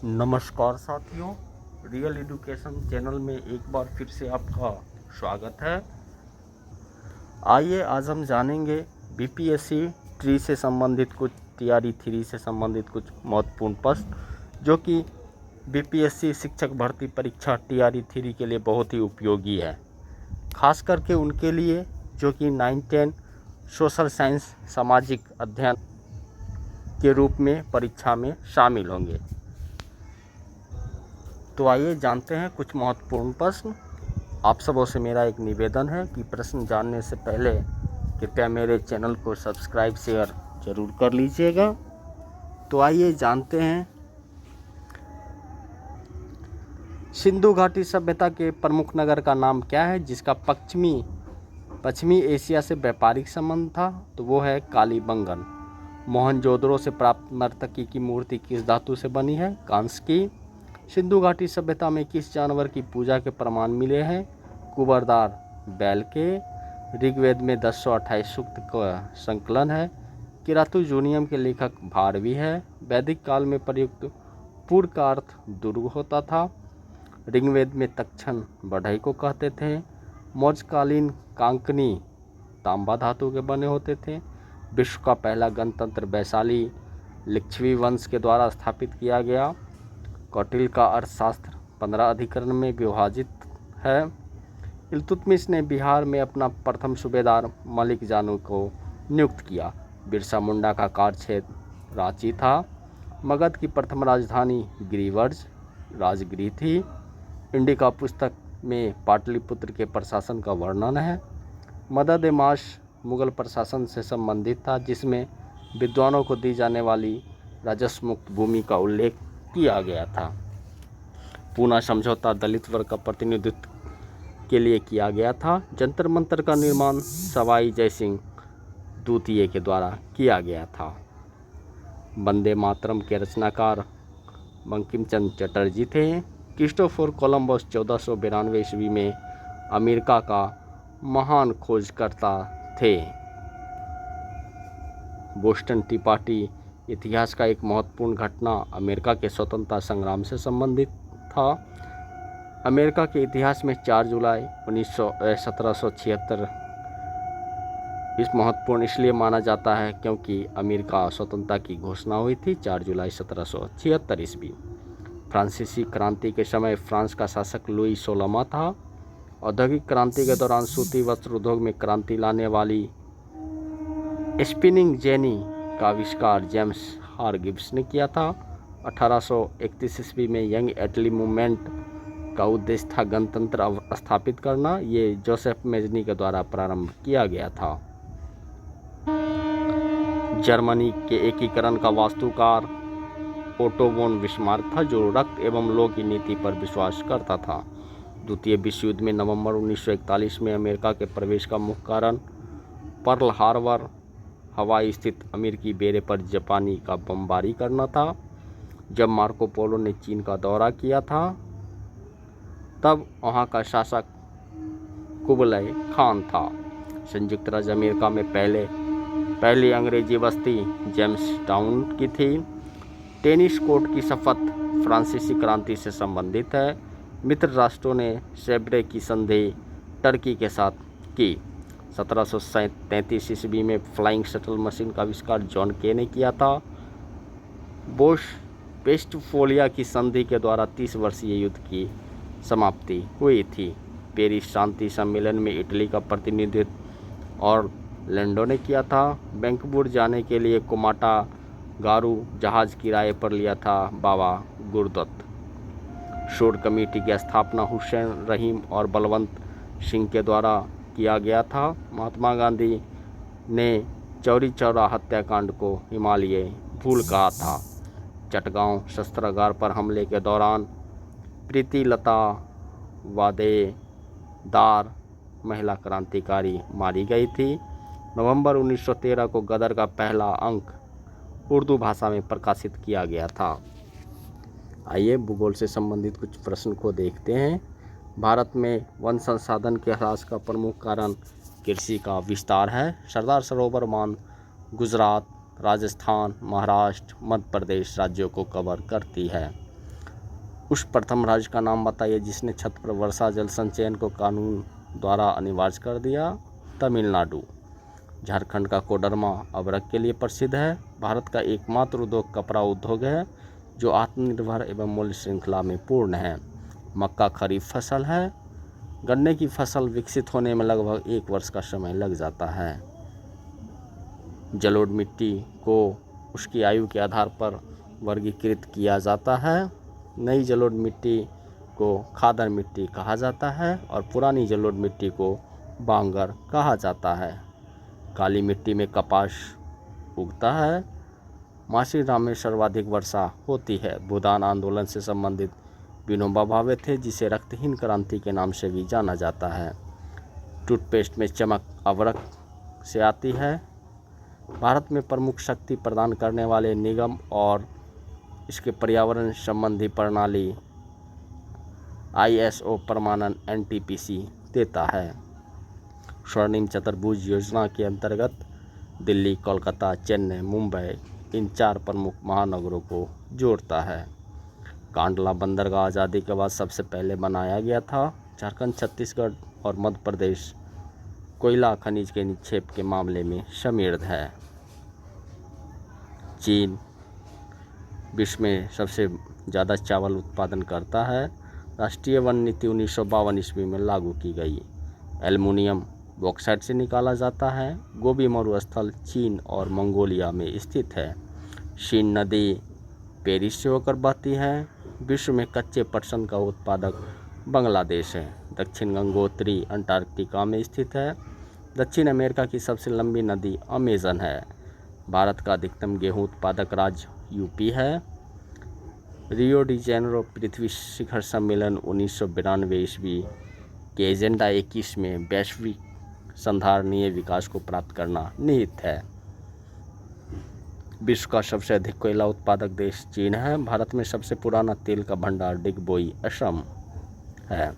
नमस्कार साथियों, real education channel में एक बार फिर से आपका स्वागत है। आइए आज हम जानेंगे बीपीएससी ट्री से संबंधित कुछ टीआरई 3 से संबंधित कुछ महत्वपूर्ण प्रश्न जो कि बीपीएससी शिक्षक भर्ती परीक्षा टीआरई 3 के लिए बहुत ही उपयोगी है, खास करके उनके लिए जो कि 9-10 सोशल साइंस सामाजिक अध्ययन के रूप में परीक्षा में शामिल होंगे। तो आइए जानते हैं कुछ महत्वपूर्ण प्रश्न। आप सबों से मेरा एक निवेदन है कि प्रश्न जानने से पहले कृपया मेरे चैनल को सब्सक्राइब शेयर जरूर कर लीजिएगा। तो आइए जानते हैं, सिंधु घाटी सभ्यता के प्रमुख नगर का नाम क्या है जिसका पश्चिमी एशिया से व्यापारिक संबंध था? तो वो है कालीबंगन। मोहनजोदड़ो से प्राप्त नर्तकी की मूर्ति किस धातु से बनी है? कांस्य की। सिंधु घाटी सभ्यता में किस जानवर की पूजा के प्रमाण मिले हैं? कुबरदार बैल के। ऋग्वेद में 1028 सूक्त का संकलन है। किरातु जूनियम के लेखक भारवी है। वैदिक काल में प्रयुक्त पूर्व का अर्थ दुर्ग होता था। ऋग्वेद में तक्षण बढ़ई को कहते थे। मौर्यकालीन कांकनी तांबा धातु के बने होते थे। विश्व का पहला गणतंत्र वैशाली लिच्छवी वंश के द्वारा स्थापित किया गया। कौटिल्य का अर्थशास्त्र 15 अधिकरण में विभाजित है। इल्तुतमिश ने बिहार में अपना प्रथम सूबेदार मलिक जानू को नियुक्त किया। बिरसा मुंडा का कार्यक्षेत्र रांची था। मगध की प्रथम राजधानी गिरिवर्ज राजगृह थी। इंडिका पुस्तक में पाटलिपुत्र के प्रशासन का वर्णन है। मदद ए माश मुगल प्रशासन से संबंधित था जिसमें विद्वानों को दी जाने वाली राजस्व मुक्त भूमि का उल्लेख किया गया था। पूना समझौता दलित वर्ग का प्रतिनिधित्व के लिए किया गया था। जंतर मंतर का निर्माण सवाई जयसिंह द्वितीय के द्वारा किया गया था। वंदे मातरम के रचनाकार बंकिम चंद्र चटर्जी थे। क्रिस्टोफर कोलंबस 1492 ईस्वी में अमेरिका का महान खोजकर्ता थे। बोस्टन टी पार्टी इतिहास का एक महत्वपूर्ण घटना अमेरिका के स्वतंत्रता संग्राम से संबंधित था। अमेरिका के इतिहास में 4 जुलाई 1776 इस महत्वपूर्ण इसलिए माना जाता है क्योंकि अमेरिका स्वतंत्रता की घोषणा हुई थी 4 जुलाई 1776 ईस्वी। फ्रांसीसी क्रांति के समय फ्रांस का शासक लुई 16वां था। औद्योगिक क्रांति के दौरान सूती वस्त्र उद्योग में क्रांति लाने वाली स्पिनिंग जेनी का आविष्कार जेम्स हारगिव्स ने किया था। 1831 ईस्वी में यंग एटली मूवमेंट का उद्देश्य था गणतंत्र स्थापित करना। ये जोसेफ मेजनी के द्वारा प्रारंभ किया गया था। जर्मनी के एकीकरण का वास्तुकार ओटो वोन बिस्मार्क था जो रक्त एवं लौ की नीति पर विश्वास करता था। द्वितीय विश्व युद्ध में नवंबर 1941 में अमेरिका के प्रवेश का मुख्य कारण पर्ल हार्बर हवाई स्थित अमेरिकी बेड़े पर जापानी का बमबारी करना था। जब मार्को पोलो ने चीन का दौरा किया था तब वहाँ का शासक कुबलय खान था। संयुक्त राज्य अमेरिका में पहली अंग्रेजी बस्ती जेम्स टाउन की थी। टेनिस कोर्ट की शपथ फ्रांसीसी क्रांति से संबंधित है। मित्र राष्ट्रों ने सेब्रे की संधि टर्की के साथ की। 1733 ईस्वी में फ्लाइंग शटल मशीन का आविष्कार जॉन के ने किया था। वेस्टफोलिया की संधि के द्वारा 30 वर्षीय युद्ध की समाप्ति हुई थी। पेरिस शांति सम्मेलन में इटली का प्रतिनिधित्व ऑरलैंडो ने किया था। वैंकूवर जाने के लिए कोमाटा गारू जहाज किराए पर लिया था बाबा गुरदत्त। शोर कमेटी की स्थापना हुसैन रहीम और बलवंत सिंह के द्वारा किया गया था। महात्मा गांधी ने चौरी चौरा हत्याकांड को हिमालय भूल कहा था। चटगांव शस्त्रागार पर हमले के दौरान प्रीतिलता वादेदार महिला क्रांतिकारी मारी गई थी। नवंबर 1913 को गदर का पहला अंक उर्दू भाषा में प्रकाशित किया गया था। आइए भूगोल से संबंधित कुछ प्रश्न को देखते हैं। भारत में वन संसाधन के ह्रास का प्रमुख कारण कृषि का विस्तार है। सरदार सरोवर बांध गुजरात, राजस्थान, महाराष्ट्र, मध्य प्रदेश राज्यों को कवर करती है। उस प्रथम राज्य का नाम बताइए जिसने छत पर वर्षा जल संचयन को कानून द्वारा अनिवार्य कर दिया। तमिलनाडु। झारखंड का कोडरमा अबरख के लिए प्रसिद्ध है। भारत का एकमात्र उद्योग कपड़ा उद्योग है जो आत्मनिर्भर एवं मूल्य श्रृंखला में पूर्ण है। मक्का खरीफ फसल है। गन्ने की फसल विकसित होने में लगभग 1 वर्ष का समय लग जाता है। जलोढ़ मिट्टी को उसकी आयु के आधार पर वर्गीकृत किया जाता है। नई जलोढ़ मिट्टी को खादर मिट्टी कहा जाता है और पुरानी जलोढ़ मिट्टी को बांगर कहा जाता है। काली मिट्टी में कपास उगता है। मासीराम में सर्वाधिक वर्षा होती है। भूदान आंदोलन से संबंधित विनोबा भावे थे जिसे रक्तहीन क्रांति के नाम से भी जाना जाता है। टूथपेस्ट में चमक अबरख से आती है। भारत में प्रमुख शक्ति प्रदान करने वाले निगम और इसके पर्यावरण संबंधी प्रणाली ISO प्रमाणन NTPC देता है। स्वर्णिम चतुर्भुज योजना के अंतर्गत दिल्ली, कोलकाता, चेन्नई, मुंबई इन 4 प्रमुख महानगरों को जोड़ता है। कांडला बंदरगाह आज़ादी के बाद सबसे पहले बनाया गया था। झारखंड, छत्तीसगढ़ और मध्य प्रदेश कोयला खनिज के निक्षेप के मामले में समृद्ध है। चीन विश्व में सबसे ज़्यादा चावल उत्पादन करता है। राष्ट्रीय वन नीति 1952 ईस्वी में लागू की गई। एल्युमिनियम बॉक्साइट से निकाला जाता है। गोबी मरुस्थल चीन और मंगोलिया में स्थित है। शीन नदी पेरिस से होकर बहती है। विश्व में कच्चे पटसन का उत्पादक बांग्लादेश है। दक्षिण गंगोत्री अंटार्कटिका में स्थित है। दक्षिण अमेरिका की सबसे लंबी नदी अमेजन है। भारत का अधिकतम गेहूं उत्पादक राज्य यूपी है। रियो डी जेनेरो पृथ्वी शिखर सम्मेलन 1992 ईस्वी के एजेंडा 21 में वैश्विक संधारणीय विकास को प्राप्त करना निहित है। विश्व का सबसे अधिक कोयला उत्पादक देश चीन है। भारत में सबसे पुराना तेल का भंडार डिगबोई असम है।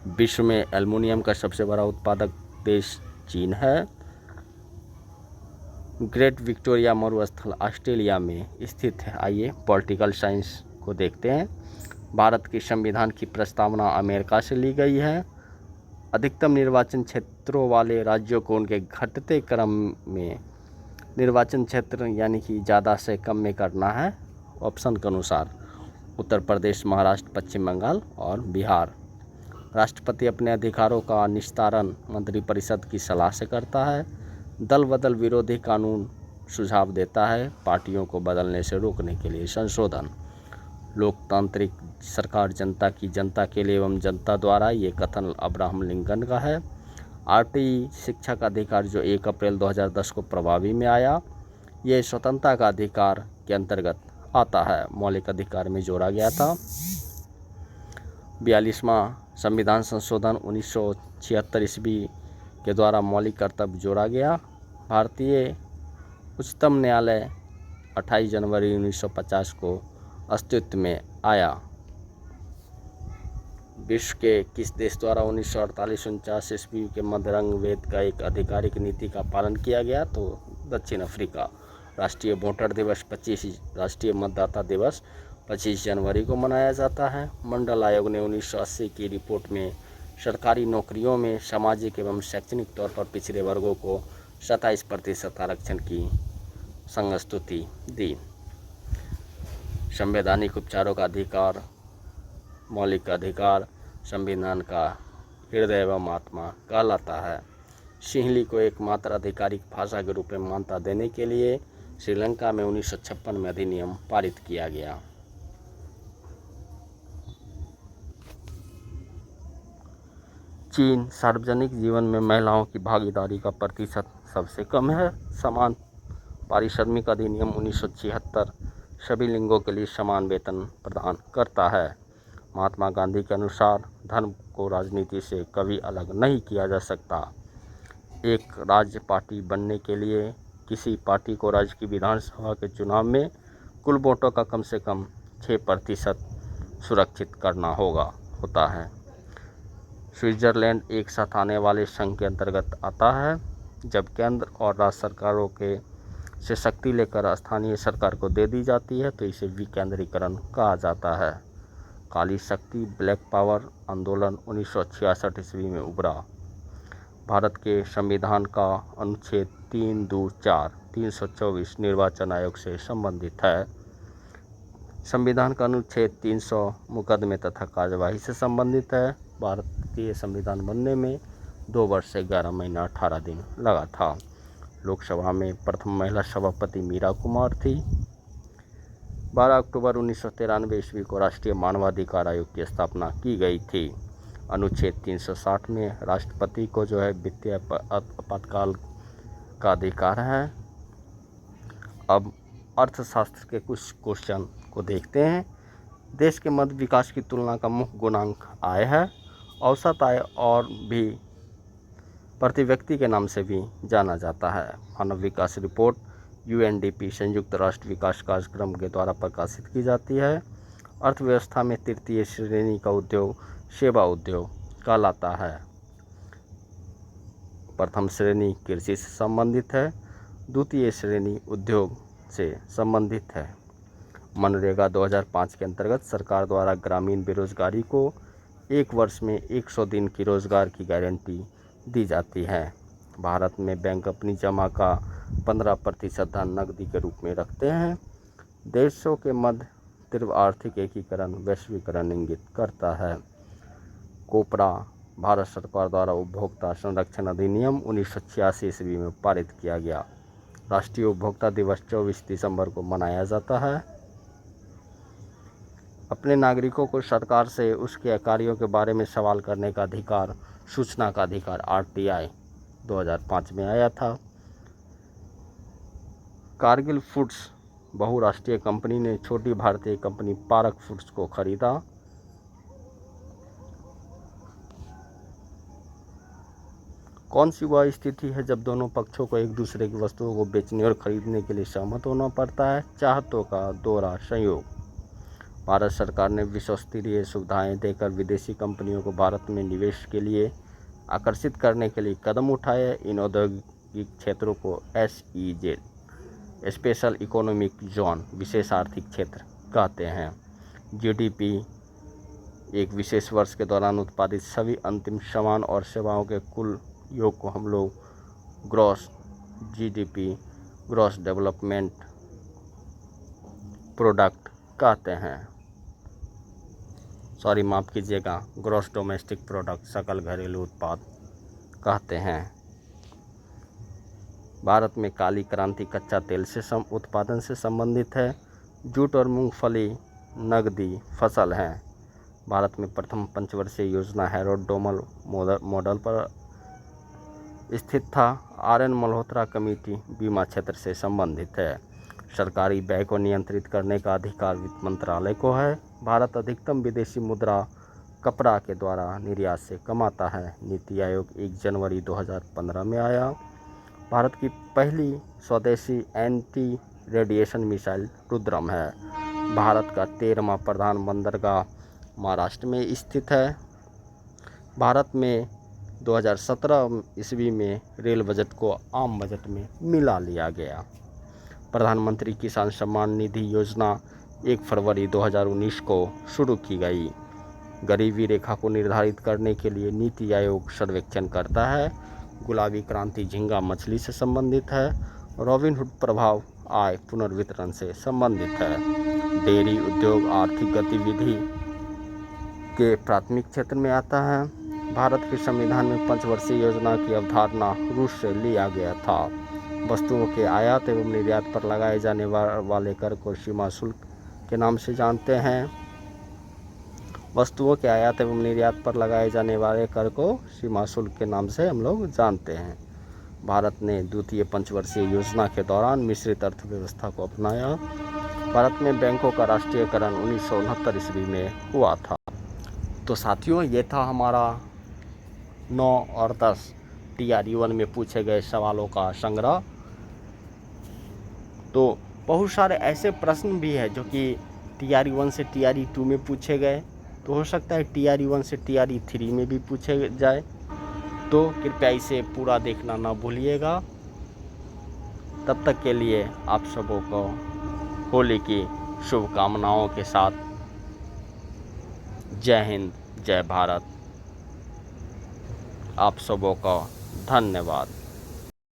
विश्व में एल्युमिनियम का सबसे बड़ा उत्पादक देश चीन है। ग्रेट विक्टोरिया मरुस्थल ऑस्ट्रेलिया में स्थित है। आइए पॉलिटिकल साइंस को देखते हैं। भारत के संविधान की प्रस्तावना अमेरिका से ली गई है। अधिकतम निर्वाचन क्षेत्रों वाले राज्यों को उनके घटते क्रम में निर्वाचन क्षेत्र यानी कि ज़्यादा से कम में करना है ऑप्शन के अनुसार। उत्तर प्रदेश, महाराष्ट्र, पश्चिम बंगाल और बिहार। राष्ट्रपति अपने अधिकारों का निस्तारण मंत्रिपरिषद की सलाह से करता है। दल बदल विरोधी कानून सुझाव देता है। पार्टियों को बदलने से रोकने के लिए संशोधन। लोकतांत्रिक सरकार जनता की जनता के लिए एवं जनता द्वारा, ये कथन अब्राहम लिंकन का है। RTI शिक्षा का अधिकार जो 1 अप्रैल 2010 को प्रभावी में आया, ये स्वतंत्रता का अधिकार के अंतर्गत आता है। मौलिक अधिकार में जोड़ा गया था। 42वां संविधान संशोधन 1976 ईस्वी के द्वारा मौलिक कर्तव्य जोड़ा गया। भारतीय उच्चतम न्यायालय 28 जनवरी 1950 को अस्तित्व में आया। विश्व के किस देश द्वारा 1948-49 ईस्वी के मध्यरंग वेद का एक आधिकारिक नीति का पालन किया गया? तो दक्षिण अफ्रीका। राष्ट्रीय वोटर दिवस 25 राष्ट्रीय मतदाता दिवस 25 जनवरी को मनाया जाता है। मंडल आयोग ने 1980 की रिपोर्ट में सरकारी नौकरियों में सामाजिक एवं शैक्षणिक तौर पर पिछड़े वर्गों को 27% आरक्षण की संस्तुति दी। संवैधानिक उपचारों का अधिकार, मौलिक अधिकार संविधान का हृदय एवं आत्मा कहलाता है। सिंहली को एकमात्र आधिकारिक भाषा के रूप में मान्यता देने के लिए श्रीलंका में 1956 में अधिनियम पारित किया गया। चीन सार्वजनिक जीवन में महिलाओं की भागीदारी का प्रतिशत सबसे कम है। समान पारिश्रमिक अधिनियम 1976 सभी लिंगों के लिए समान वेतन प्रदान करता है। महात्मा गांधी के अनुसार धर्म को राजनीति से कभी अलग नहीं किया जा सकता। एक राज्य पार्टी बनने के लिए किसी पार्टी को राज्य की विधानसभा के चुनाव में कुल वोटों का कम से कम 6% सुरक्षित करना होता है। स्विट्जरलैंड एक साथ आने वाले संघ के अंतर्गत आता है। जब केंद्र और राज्य सरकारों के से शक्ति लेकर स्थानीय सरकार को दे दी जाती है तो इसे विकेंद्रीकरण कहा जाता है। काली शक्ति ब्लैक पावर आंदोलन 1966 ईस्वी में उभरा। भारत के संविधान का अनुच्छेद 324 निर्वाचन आयोग से संबंधित है। संविधान का अनुच्छेद 300 मुकदमे तथा कार्यवाही से संबंधित है। भारतीय संविधान बनने में 2 वर्ष से 11 महीना 18 दिन लगा था। लोकसभा में प्रथम महिला सभापति मीरा कुमार थी। 12 अक्टूबर 1993 ईस्वी को राष्ट्रीय मानवाधिकार आयोग की स्थापना की गई थी। अनुच्छेद 360 में राष्ट्रपति को जो है वित्तीय आपातकाल का अधिकार है। अब अर्थशास्त्र के कुछ क्वेश्चन को देखते हैं। देश के मध्य विकास की तुलना का मुख्य गुणांक आय है। औसत आय और भी प्रति व्यक्ति के नाम से भी जाना जाता है। मानव विकास रिपोर्ट UNDP संयुक्त राष्ट्र विकास कार्यक्रम के द्वारा प्रकाशित की जाती है। अर्थव्यवस्था में तृतीय श्रेणी का उद्योग सेवा उद्योग कहलाता है। प्रथम श्रेणी कृषि से संबंधित है। द्वितीय श्रेणी उद्योग से संबंधित है। मनरेगा 2005 के अंतर्गत सरकार द्वारा ग्रामीण बेरोजगारी को 1 वर्ष में 100 दिन की रोजगार की गारंटी दी जाती है। भारत में बैंक अपनी जमा का 15% धन नकदी के रूप में रखते हैं। देशों के मध्य तीव्र आर्थिक एकीकरण वैश्वीकरण इंगित करता है। कोपरा भारत सरकार द्वारा उपभोक्ता संरक्षण अधिनियम 1986 ईस्वी में पारित किया गया। राष्ट्रीय उपभोक्ता दिवस 24 दिसंबर को मनाया जाता है। अपने नागरिकों को सरकार से उसके कार्यों के बारे में सवाल करने का अधिकार, सूचना का अधिकार RTI 2005 में आया था। कारगिल फूड्स बहुराष्ट्रीय कंपनी ने छोटी भारतीय कंपनी पारक फूड्स को खरीदा। कौन सी वह स्थिति है जब दोनों पक्षों को एक दूसरे की वस्तुओं को बेचने और खरीदने के लिए सहमत होना पड़ता है? चाहतों का दोहरा संयोग। भारत सरकार ने विश्वस्तरीय सुविधाएं देकर विदेशी कंपनियों को भारत में निवेश के लिए आकर्षित करने के लिए कदम उठाए। इन औद्योगिक क्षेत्रों को SEZ स्पेशल इकोनॉमिक जोन विशेष आर्थिक क्षेत्र कहते हैं। GDP एक विशेष वर्ष के दौरान उत्पादित सभी अंतिम सामान और सेवाओं के कुल योग को हम लोग gross GDP gross development product कहते हैं। माफ़ कीजिएगा, ग्रॉस डोमेस्टिक प्रोडक्ट सकल घरेलू उत्पाद कहते हैं। भारत में काली क्रांति कच्चा तेल से उत्पादन से संबंधित है। जूट और मूंगफली नगदी फसल हैं। भारत में प्रथम पंचवर्षीय योजना हैरोल्ड डोमल मॉडल पर स्थित था। RN मल्होत्रा कमेटी बीमा क्षेत्र से संबंधित है। सरकारी व्यय को नियंत्रित करने का अधिकार वित्त मंत्रालय को है। भारत अधिकतम विदेशी मुद्रा कपड़ा के द्वारा निर्यात से कमाता है। नीति आयोग 1 जनवरी 2015 में आया। भारत की पहली स्वदेशी एंटी रेडिएशन मिसाइल रुद्रम है। भारत का 13वां प्रधान बंदरगाह महाराष्ट्र में स्थित है। भारत में 2017 ईस्वी में रेल बजट को आम बजट में मिला लिया गया। प्रधानमंत्री किसान सम्मान निधि योजना 1 फरवरी 2019 को शुरू की गई। गरीबी रेखा को निर्धारित करने के लिए नीति आयोग सर्वेक्षण करता है। गुलाबी क्रांति झींगा मछली से संबंधित है। रॉबिनहुड प्रभाव आय पुनर्वितरण से संबंधित है। डेयरी उद्योग आर्थिक गतिविधि के प्राथमिक क्षेत्र में आता है। भारत के संविधान में पंचवर्षीय योजना की अवधारणा रूस से लिया गया था। वस्तुओं के आयात एवं निर्यात पर लगाए जाने वाले कर को सीमा शुल्क के नाम से जानते हैं। वस्तुओं के आयात एवं निर्यात पर लगाए जाने वाले कर को सीमा शुल्क के नाम से हम लोग जानते हैं। भारत ने द्वितीय पंचवर्षीय योजना के दौरान मिश्रित अर्थव्यवस्था को अपनाया। भारत में बैंकों का राष्ट्रीयकरण 1969 ईस्वी में हुआ था। तो साथियों, ये था हमारा 9 और 10 TRE-1 में पूछे गए सवालों का संग्रह। तो बहुत सारे ऐसे प्रश्न भी हैं जो कि TRE-1 से TRE-2 में पूछे गए, तो हो सकता है TRE-1 से TRE-3 में भी पूछे जाए। तो कृपया इसे पूरा देखना ना भूलिएगा। तब तक के लिए आप सबों को होली की शुभकामनाओं के साथ जय हिंद, जय भारत। आप सबों का धन्यवाद।